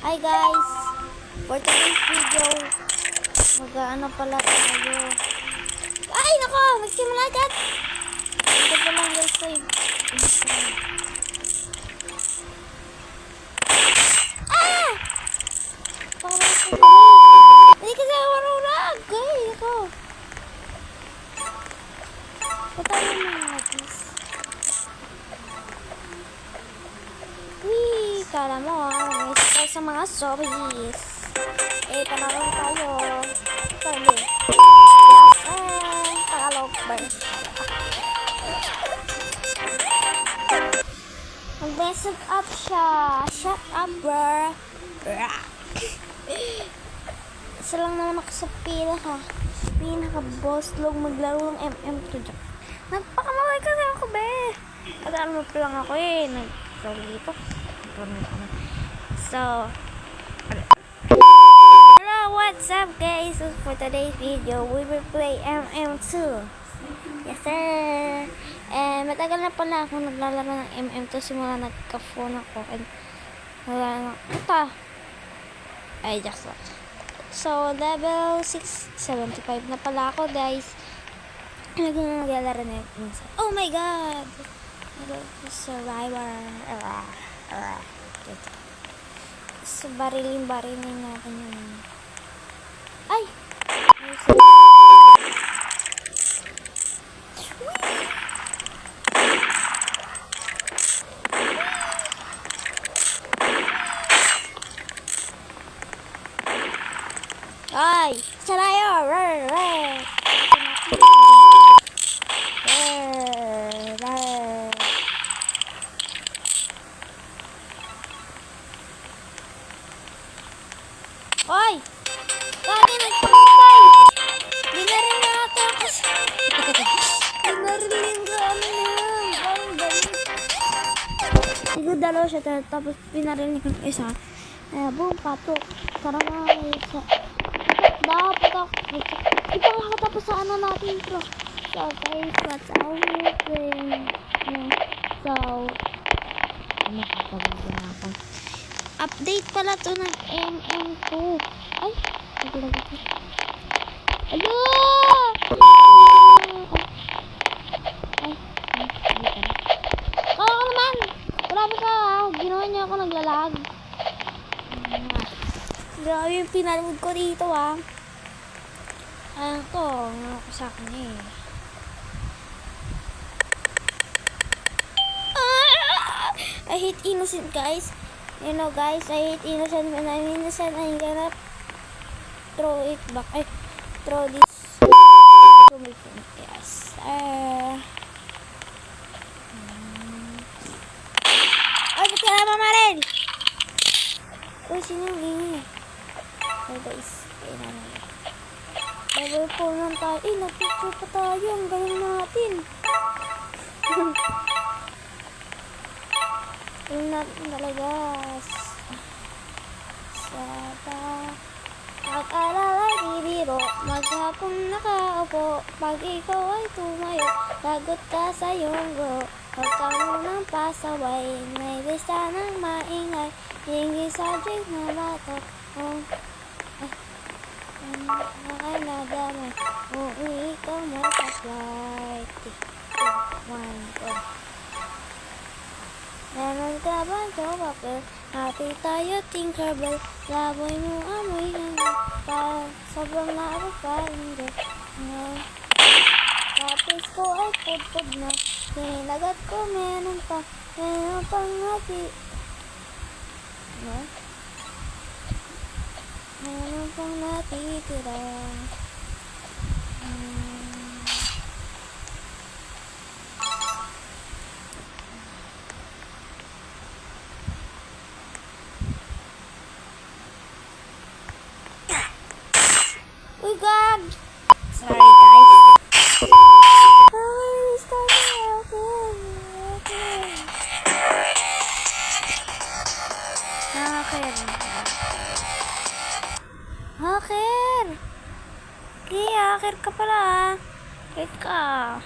Hi guys! For today's video, mag-ano pala tayo. Ay nako! Magsimula agad! Ito pa lang guys sa Ah! Parang sa hindi kasi ako marunong! Ay nako! Patayin mo nga guys. Wee! Kala mo may style sa mga stories. Panalo tayo. Pwede. Yes, Tagalog ba? Mag-message up siya. Shut up, bro. Isa lang naman ako sa pila, ha. Pinaka-boss log maglaro ng MM2 dyan. Nagpakamaway kasi ako, be. At ano pa lang ako, nag-vlog dito. So, what's up guys? So for today's video, we will play MM2. Yes sir. Matagal na pala ako naglalaro ng MM2 simula nagka-phone ako. And ito. Ay, just lang. So, level 675 na pala ako guys. Naglalaro na yun. Oh my god! Survivor. So, barilin natin yun. Ay! Ay! Salayo! Oy! Lagi nagpapatay! Binarin na ata kasi. Binarin ko ano na yan. Parang galit. Siguro dalawa siya tapos binarin ko yung isa. Boom, patok. Karamay. Dapat ako. Ipang ako tapos sa ano natin ito. So guys, what's our thing? So, makapagod na ako. Update pala to ng MM2. Ay, naglag ito. Alo! Ay, kala ko naman! Grabe ka ha! Ginawa niya ako naglalag. Grabe yung pinanood ko dito ha. Ayan to, nga ako sa akin I hate innocent guys. You know guys, I hate innocent. When I'm innocent, I'm gonna throw it back. Ay, throw this. Yes. Ay, ba't ka na mamaril? Uy, sino yung lingi? Ay guys, level 4 lang tayo. Nag-picture pa tayo. Ang galing natin. Galing natin talaga. Mag-alalay di biro, maghapong nakaupo. Pag ikaw ay tumayo, lagot ka sa iyong go. Huwag ka munang pasaway, may lista ng maingay. Hindi subject na bato. Ay nadamay, kung ikaw mag-flight. 1, go. Meron ka ba ito papel? Happy tayo, Tinkerbell. Laboy mo amoy hanggang sobrang naabot pa rin din. Tapos ko ay pudpud na. Sinilagat ko meron pang happy. Meron pang natitira. Oh God! Sorry guys. Hacker! Hacker ka pala. Wait ka.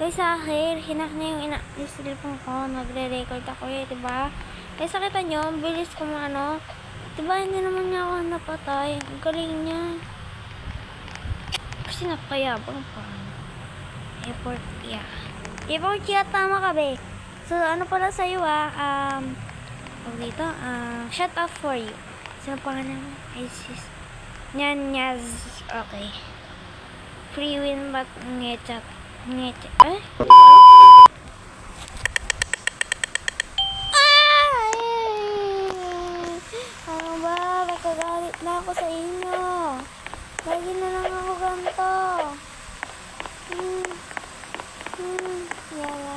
Guys, hacker. Hinak niya yung cellphone ko. Nagre-record ako diba? Guys, nakita nyo, bilis ko Diba hindi naman niya ako napatay? Ang galing niya. Kasi napayabang pa. Effort, yeah. Effort, yeah, tama ka, be. So, ano pala sa'yo, dito, shout out for you. Sino pangalan mo? Isis. Nyanyaz. Okay. Free win, but ngechat. Ngechat. Eh? Di ko alam. Ano ba? Nagkagalit na ako sa inyo. Lagi na lang ako ganito. Yara.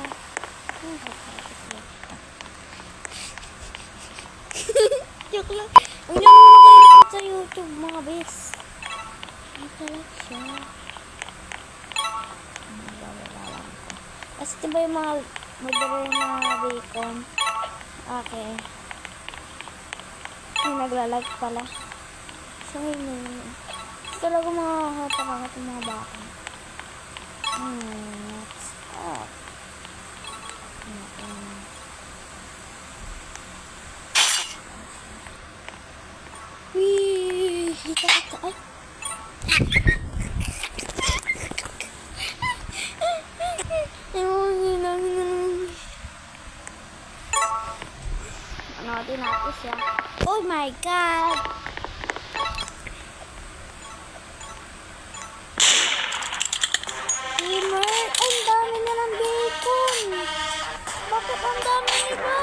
Joke lang. Huwag niyo naman ako i-record sa YouTube, mga bes. Ay, talaga siya. Kasi diba yung mga magdala yung mga bacon? Okay. May naglalag pala. So, yun. Talaga mga hapakangat yung mga bacon. What's up? Wee! Hika. Ay! Panoodin natin siya. Oh my God! Gamer! Ang dami na ng bacon! Bakit ang dami nila?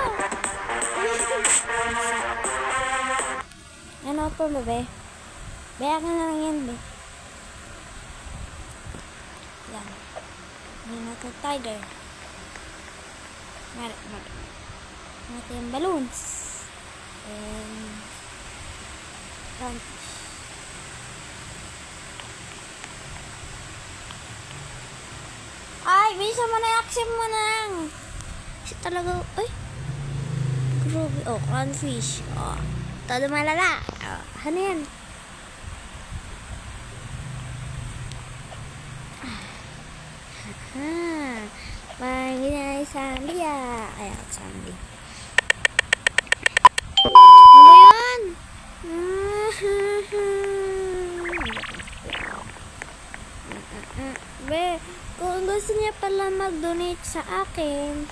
Ano po ba, be? Bayakan na lang yan, be. Yan. Yan natin tiger. Natin yung balloons. And lunch. Ay, bisa mo na i-accept mo na lang. Kasi talaga, ay. Grabe. Oh, clownfish. Oh. Todo malala. Oh, ano yan? Panggil na Sandy ah. Ayan, Sandy. Ano ba yan? Be, kung gusto niya pala mag-donate sa akin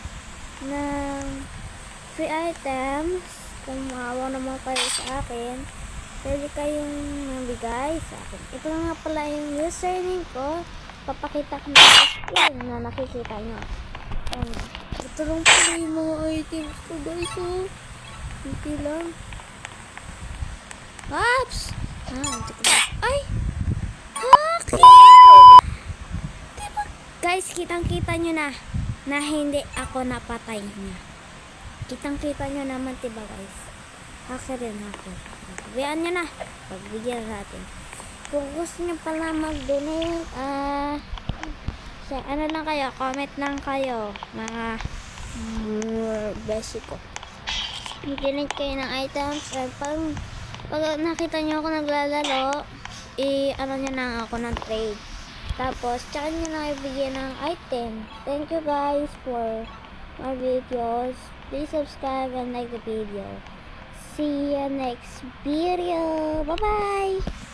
ng free items, kung maawa naman kayo sa akin, pwede kayong mabigay sa akin. Ito nga pala yung username ko. Papakita ko na screen na nakikita nyo. Ito lang pala yung mga items ko, guys. Oh. Hindi lang. Ops! Ay! Diba? Guys, kitang-kita nyo na hindi ako napatay niya. Kitang-kita nyo naman, diba guys? Hacker rin hacker. Pagbigyan nyo na. Pagbigyan natin. Kung gusto nyo pala mag-donate, ano lang kayo, comment lang kayo, mga basic ko. Mag-donate kayo ng items. Pag nakita nyo ako naglalaro, ano nyo na ako ng trade. Tapos, tsaka nyo na ibigyan ng item. Thank you guys for my videos. Please subscribe and like the video. See you next video. Bye-bye!